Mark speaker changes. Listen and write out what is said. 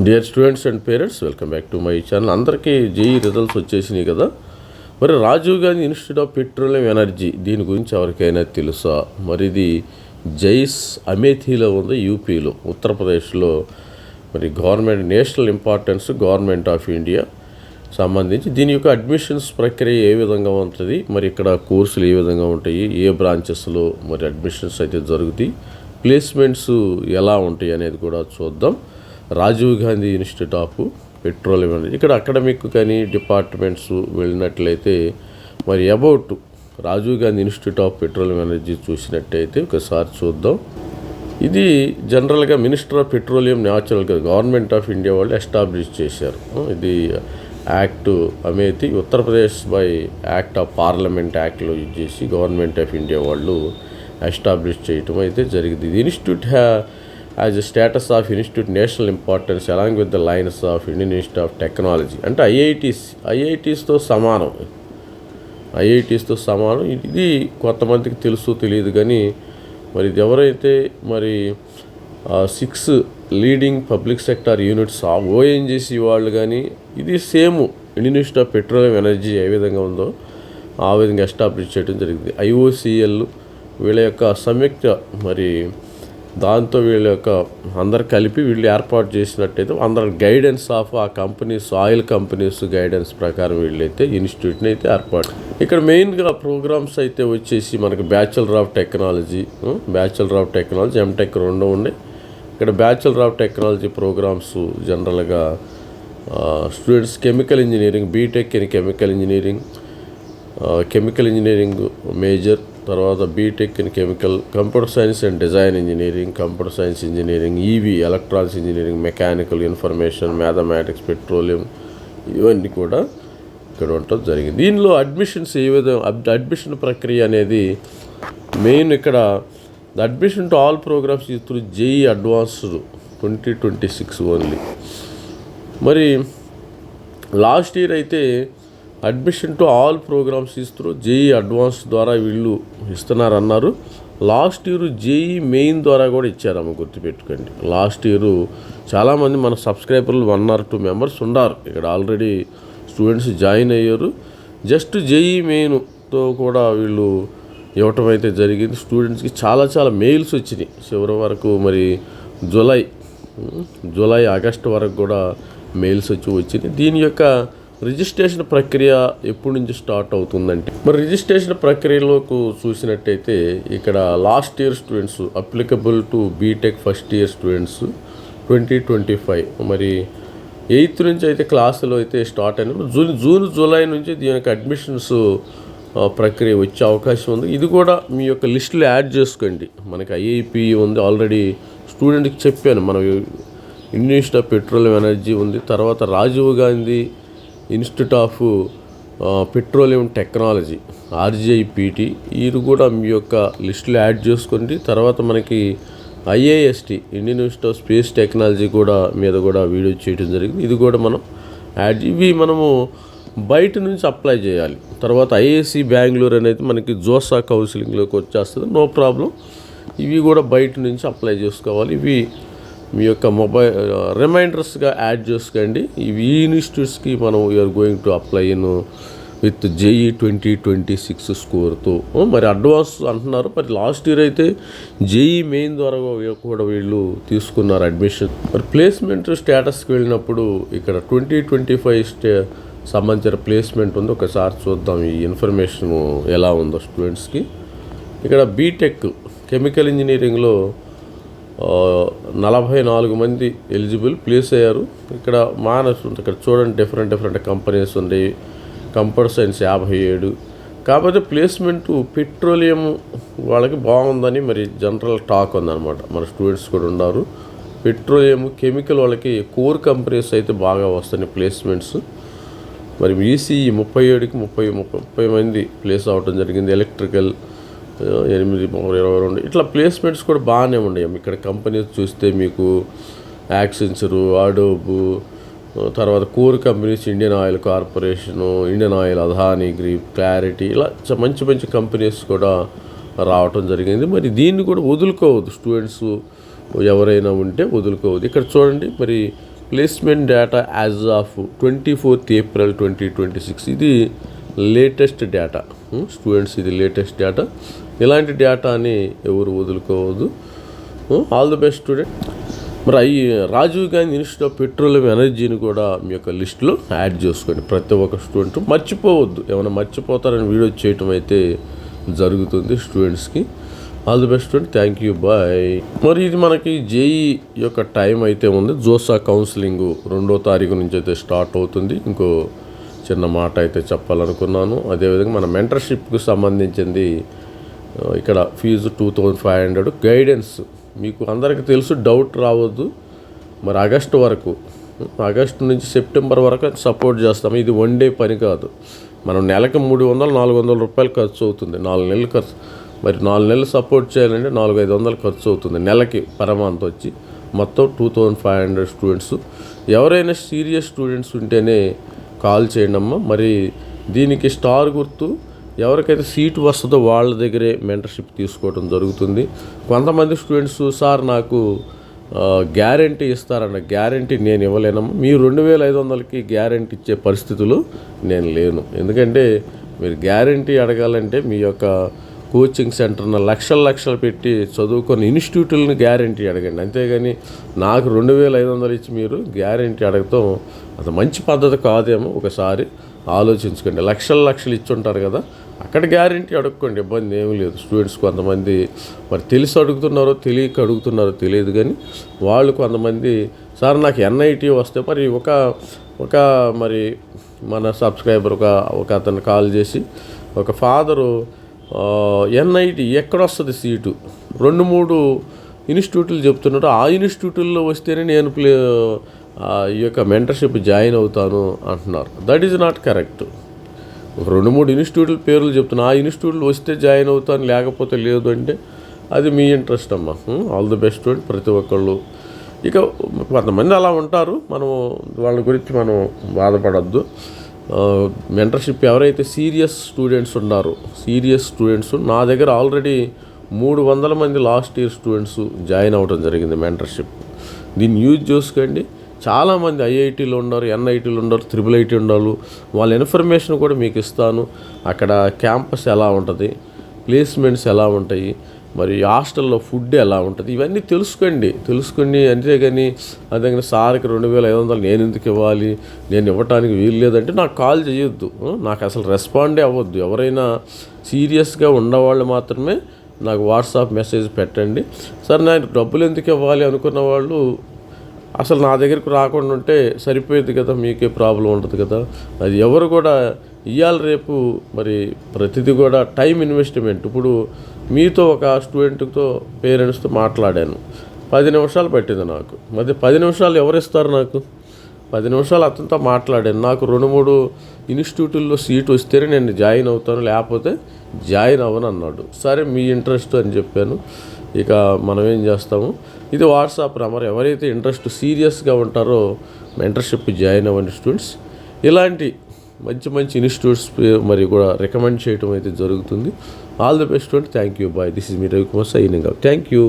Speaker 1: Dear students and parents, welcome back to my channel. అందరికీ JEE results వచ్చేసినాయి కదా. మరి Rajiv Gandhi institute of petroleum energy దీని గురించి ఎవరికైనా తెలుసా? మరి ఇది జైస్ అమేథీలో ఉంది, యూపీలో, ఉత్తరప్రదేశ్లో. మరి government national importance, government of India సంబంధించి దీని యొక్క అడ్మిషన్స్ ప్రక్రియ ఏ విధంగా ఉంటుంది, మరి ఇక్కడ కోర్సులు ఏ విధంగా ఉంటాయి, ఏ బ్రాంచెస్లో మరి అడ్మిషన్స్ అయితే జరుగుతాయి, ప్లేస్మెంట్స్ ఎలా ఉంటాయి అనేది కూడా చూద్దాం. Rajiv Gandhi institute of petroleum energy, ఇక్కడ అకాడమిక్ కానీ డిపార్ట్మెంట్స్ వెళ్ళినట్లయితే మరి about Rajiv Gandhi institute of petroleum energy చూసినట్టయితే ఒకసారి చూద్దాం. ఇది జనరల్గా minister of petroleum natural gas, government of India వాళ్ళు ఎస్టాబ్లిష్ చేశారు. ఇది act Amethi, Uttar Pradesh by act of parliament యాక్ట్లో యూజ్ చేసి గవర్నమెంట్ ఆఫ్ ఇండియా వాళ్ళు ఎస్టాబ్లిష్ చేయటం అయితే జరిగింది. ఇది institute as a status of institute national importance along with the lines of Indian institute of technology. అంటే ఐఐటీస్తో సమానం. ఇది కొంతమందికి తెలుసు తెలియదు కానీ మరి ఇది ఎవరైతే మరి 6 leading public sector units ONGC వాళ్ళు కానీ ఇది same Indian institute of petroleum Energy ఏ విధంగా ఉందో ఆ విధంగా ఎస్టాబ్లిష్ చేయడం జరిగింది. ఐఓసిఎల్ వీళ్ళ యొక్క సంయుక్త మరి దాంతో వీళ్ళ యొక్క అందరు కలిపి వీళ్ళు ఏర్పాటు చేసినట్టయితే అందరు గైడెన్స్ ఆఫ్ ఆ కంపెనీస్, ఆయిల్ కంపెనీస్ గైడెన్స్ ప్రకారం వీళ్ళైతే ఇన్స్టిట్యూట్ని అయితే ఏర్పాటు. ఇక్కడ మెయిన్గా ప్రోగ్రామ్స్ అయితే వచ్చేసి మనకి బ్యాచులర్ ఆఫ్ టెక్నాలజీ, ఎంటెక్ 2 ఉన్నాయి. ఇక్కడ బ్యాచులర్ ఆఫ్ టెక్నాలజీ ప్రోగ్రామ్స్ జనరల్గా students chemical engineering, BTech in chemical engineering major, తర్వాత BTech in computer science and design engineering, computer science engineering, ఈవీ electronics engineering, mechanical, information, mathematics, petroleum, ఇవన్నీ కూడా ఇక్కడ ఉండటం జరిగింది. దీనిలో అడ్మిషన్స్ ఏ విధంగా అడ్మిషన్ ప్రక్రియ అనేది మెయిన్ ఇక్కడ admission to all programmes through JEE advanced 2026 only. మరి లాస్ట్ ఇయర్ అయితే అడ్మిషన్ టు ఆల్ ప్రోగ్రామ్స్ ఇస్తూ జేఈ అడ్వాన్స్ ద్వారా వీళ్ళు ఇస్తున్నారన్నారు. లాస్ట్ ఇయర్ జేఈ మెయిన్ ద్వారా కూడా ఇచ్చారమ్మ, గుర్తుపెట్టుకోండి. లాస్ట్ ఇయర్ చాలామంది మన సబ్స్క్రైబర్లు 1 or 2 మెంబర్స్ ఉన్నారు ఇక్కడ ఆల్రెడీ స్టూడెంట్స్ జాయిన్ అయ్యారు. జస్ట్ జేఈ మెయిన్తో కూడా వీళ్ళు ఇవ్వటం అయితే జరిగింది. స్టూడెంట్స్కి చాలా మెయిల్స్ వచ్చినాయి చివరి వరకు. మరి జూలై ఆగస్టు వరకు కూడా మెయిల్స్ వచ్చినాయి. దీని యొక్క రిజిస్ట్రేషన్ ప్రక్రియ ఎప్పటి నుంచి స్టార్ట్ అవుతుందంటే మరి రిజిస్ట్రేషన్ ప్రక్రియలోకి చూసినట్టయితే ఇక్కడ last year students applicable to BTech first year students 2025 మరి 8th నుంచి అయితే క్లాసులు అయితే స్టార్ట్ అయినప్పుడు జూలై నుంచి దీని యొక్క అడ్మిషన్స్ ప్రక్రియ వచ్చే అవకాశం ఉంది. ఇది కూడా మీ యొక్క లిస్టులో యాడ్ చేసుకోండి. మనకి ఐఐపి ఉంది, ఆల్రెడీ స్టూడెంట్కి చెప్పాను. మన Indian institute of petroleum energy ఉంది, తర్వాత Rajiv Gandhi institute of petroleum technology RGIPT, ఇది కూడా మీ యొక్క లిస్టులో యాడ్ చేసుకోండి. తర్వాత మనకి IIST Indian institute of space technology కూడా మీద కూడా వీడియో చేయడం జరిగింది. ఇది కూడా మనం ఇవి మనము బయట నుంచి అప్లై చేయాలి. తర్వాత IISc బెంగళూరు అనేది మనకి జోసా కౌన్సిలింగ్లోకి వచ్చేస్తుంది, నో ప్రాబ్లం. ఇవి కూడా బయట నుంచి అప్లై చేసుకోవాలి. ఇవి మీ యొక్క మొబైల్ రిమైండర్స్గా యాడ్ చేసుకోండి. ఇవి ఈ ఇన్స్టిట్యూట్స్కి మనం you are going to apply in with JEE 2026 స్కోర్తో. మరి అడ్వాన్స్ అంటున్నారు. మరి లాస్ట్ ఇయర్ అయితే జేఈ మెయిన్ ద్వారా కూడా వీళ్ళు తీసుకున్నారు అడ్మిషన్. మరి ప్లేస్మెంట్ స్టేటస్కి వెళ్ళినప్పుడు ఇక్కడ 2025 సంబంధించిన ప్లేస్మెంట్ ఉంది. ఒకసారి చూద్దాం ఈ ఇన్ఫర్మేషన్ ఎలా ఉందో స్టూడెంట్స్కి. ఇక్కడ బీటెక్ కెమికల్ ఇంజనీరింగ్లో 44 మంది ఎలిజిబుల్ ప్లేస్ అయ్యారు. ఇక్కడ ఇక్కడ చూడండి డిఫరెంట్ కంపెనీస్ ఉన్నాయి. Computer science 57. కాకపోతే ప్లేస్మెంట్ పెట్రోలియం వాళ్ళకి బాగుందని మరి జనరల్ టాక్ ఉందన్నమాట. మన స్టూడెంట్స్ కూడా ఉన్నారు. పెట్రోలియం కెమికల్ వాళ్ళకి కోర్ కంపెనీస్ అయితే బాగా వస్తున్నాయి ప్లేస్మెంట్స్. మరి ఈసీఈ 37కి 30 మంది ప్లేస్ అవ్వడం జరిగింది. ఎలక్ట్రికల్ 822 ఇట్లా ప్లేస్మెంట్స్ కూడా బాగానే ఉన్నాయి. ఇక్కడ కంపెనీస్ చూస్తే మీకు యాక్సెంచరు, అడోబ్, తర్వాత core companies Indian oil corporation, Indian oil, Adani group, clarity, ఇలా మంచి కంపెనీస్ కూడా రావటం జరిగింది. మరి దీన్ని కూడా వదులుకోవద్దు, స్టూడెంట్స్ ఎవరైనా ఉంటే వదులుకోవద్దు. ఇక్కడ చూడండి మరి placement data as of 24th April 2026. ఇది లేటెస్ట్ డేటా స్టూడెంట్స్, ఇది లేటెస్ట్ డేటా. ఇలాంటి డేటాని ఎవరు వదులుకోవద్దు. All the best student. మరి Rajiv Gandhi institute of Petroleum ఎనర్జీని కూడా మీ యొక్క లిస్టులో యాడ్ చేసుకోండి. ప్రతి ఒక్క స్టూడెంట్ మర్చిపోవద్దు. ఏమైనా మర్చిపోతారని వీడియో చేయటం అయితే జరుగుతుంది స్టూడెంట్స్కి. All the best student. Thank you, bye. మరి ఇది మనకి జేఈ యొక్క టైం అయితే ఉంది. జోసా కౌన్సిలింగ్ 2వ తారీఖు నుంచి అయితే స్టార్ట్ అవుతుంది. ఇంకో చిన్న మాట అయితే చెప్పాలనుకున్నాను. అదేవిధంగా మన మెంటర్షిప్కి సంబంధించింది ఇక్కడ ఫీజు 2500. గైడెన్స్ మీకు అందరికీ తెలుసు, డౌట్ రావద్దు. మరి ఆగస్టు నుంచి సెప్టెంబర్ వరకు సపోర్ట్ చేస్తాము. ఇది వన్ డే పని కాదు. మనం నెలకు 300-400 రూపాయలు ఖర్చు అవుతుంది. 4 నెలలు ఖర్చు. మరి 4 నెలలు సపోర్ట్ చేయాలంటే 400-500 ఖర్చు అవుతుంది నెలకి. పరమాంత్ వచ్చి మొత్తం 2500 స్టూడెంట్స్. ఎవరైనా సీరియస్ స్టూడెంట్స్ ఉంటేనే కాల్ చేయండి అమ్మా. మరి దీనికి స్టార్ గుర్తు, ఎవరికైతే సీటు వస్తుందో వాళ్ళ దగ్గరే మెంటర్షిప్ తీసుకోవడం జరుగుతుంది. కొంతమంది స్టూడెంట్స్, సార్ నాకు గ్యారంటీ ఇస్తారన్న. గ్యారంటీ నేను ఇవ్వలేనమ్మా. మీ 2500కి గ్యారంటీ ఇచ్చే పరిస్థితులు నేను లేను. ఎందుకంటే మీరు గ్యారంటీ అడగాలంటే మీ యొక్క కోచింగ్ సెంటర్ను లక్షలు పెట్టి చదువుకొని ఇన్స్టిట్యూట్లను గ్యారంటీ అడగండి. అంతేగాని నాకు 2500 ఇచ్చి మీరు గ్యారంటీ అడగటం అది మంచి పద్ధతి కాదేమో. ఒకసారి ఆలోచించుకోండి. లక్షలు ఇచ్చుంటారు కదా, అక్కడ గ్యారంటీ అడుక్కోండి. ఇబ్బంది ఏమీ లేదు. స్టూడెంట్స్ కొంతమంది మరి తెలిసి అడుగుతున్నారో తెలియక అడుగుతున్నారో తెలియదు, కానీ వాళ్ళు కొంతమంది, సార్ నాకు ఎన్ఐటీ వస్తే, మరి ఒక మరి మన సబ్స్క్రైబర్ ఒక అతను కాల్ చేసి, ఒక ఫాదరు ఎన్ఐటీ ఎక్కడొస్తుంది సీటు 2-3 ఇన్స్టిట్యూట్లు చెప్తున్నాడు. ఆ ఇన్స్టిట్యూట్లో వస్తేనే నేను ఈ యొక్క మెంటర్షిప్ జాయిన్ అవుతాను అంటున్నారు. That is not correct. ఒక 2-3 ఇన్స్టిట్యూట్ల పేర్లు చెప్తున్నా, ఆ ఇన్స్టిట్యూట్లు వస్తే జాయిన్ అవుతాను, లేకపోతే లేదు అంటే అది మీ ఇంట్రెస్ట్ అమ్మా. ఆల్ ది బెస్ట్ స్టూడెంట్ ప్రతి ఒక్కళ్ళు. ఇక కొంతమంది అలా ఉంటారు, మనం వాళ్ళ గురించి మనం బాధపడద్దు. మెంటర్షిప్ ఎవరైతే సీరియస్ స్టూడెంట్స్ ఉన్నారో, నా దగ్గర ఆల్రెడీ 300 మంది లాస్ట్ ఇయర్ స్టూడెంట్స్ జాయిన్ అవ్వడం జరిగింది మెంటర్షిప్. దీన్ని యూజ్ చేసుకోండి. చాలామంది ఐఐటీలో ఉన్నారు, ఎన్ఐటీలో ఉన్నారు, IIIT ఉన్నారు. వాళ్ళ ఇన్ఫర్మేషన్ కూడా మీకు ఇస్తాను. అక్కడ క్యాంపస్ ఎలా ఉంటుంది, ప్లేస్మెంట్స్ ఎలా ఉంటాయి, మరి హాస్టల్లో ఫుడ్ ఎలా ఉంటుంది, ఇవన్నీ తెలుసుకోండి. అంతేగాని అదే సార్కి 2500 నేను ఎందుకు ఇవ్వాలి, నేను ఇవ్వటానికి వీలు లేదంటే నాకు కాల్ చేయొద్దు. నాకు అసలు రెస్పాండే అవ్వద్దు. ఎవరైనా సీరియస్గా ఉన్నవాళ్ళు మాత్రమే నాకు వాట్సాప్ మెసేజ్ పెట్టండి. సార్ నేను డబ్బులు ఎందుకు ఇవ్వాలి అనుకున్న వాళ్ళు అసలు నా దగ్గరికి రాకుండా ఉంటే సరిపోయేది కదా, మీకే ప్రాబ్లం ఉంటుంది కదా. అది ఎవరు కూడా ఇవాళ రేపు మరి ప్రతిదీ కూడా టైం ఇన్వెస్ట్మెంట్. ఇప్పుడు మీతో ఒక స్టూడెంట్తో పేరెంట్స్తో మాట్లాడాను, 10 నిమిషాలు పట్టింది నాకు. మరి 10 నిమిషాలు ఎవరు ఇస్తారు నాకు? 10 నిమిషాలు అతనితో మాట్లాడాను. నాకు 2-3 ఇన్స్టిట్యూట్లో సీట్ వస్తేనే నేను జాయిన్ అవుతాను, లేకపోతే జాయిన్ అవ్వను అన్నాడు. సరే మీ ఇంట్రెస్ట్ అని చెప్పాను. ఇక మనం ఏం చేస్తాము, ఇది వాట్సాప్ నెంబర్. ఎవరైతే ఇంట్రెస్ట్ సీరియస్గా ఉంటారో మెంటర్షిప్ జాయిన్ అవ్వండి స్టూడెంట్స్. ఇలాంటి మంచి ఇన్స్టిట్యూట్స్ మరి కూడా రికమెండ్ చేయడం అయితే జరుగుతుంది. All the best student. Thank you, bye. This is me Ravikumar signing out. Thank you.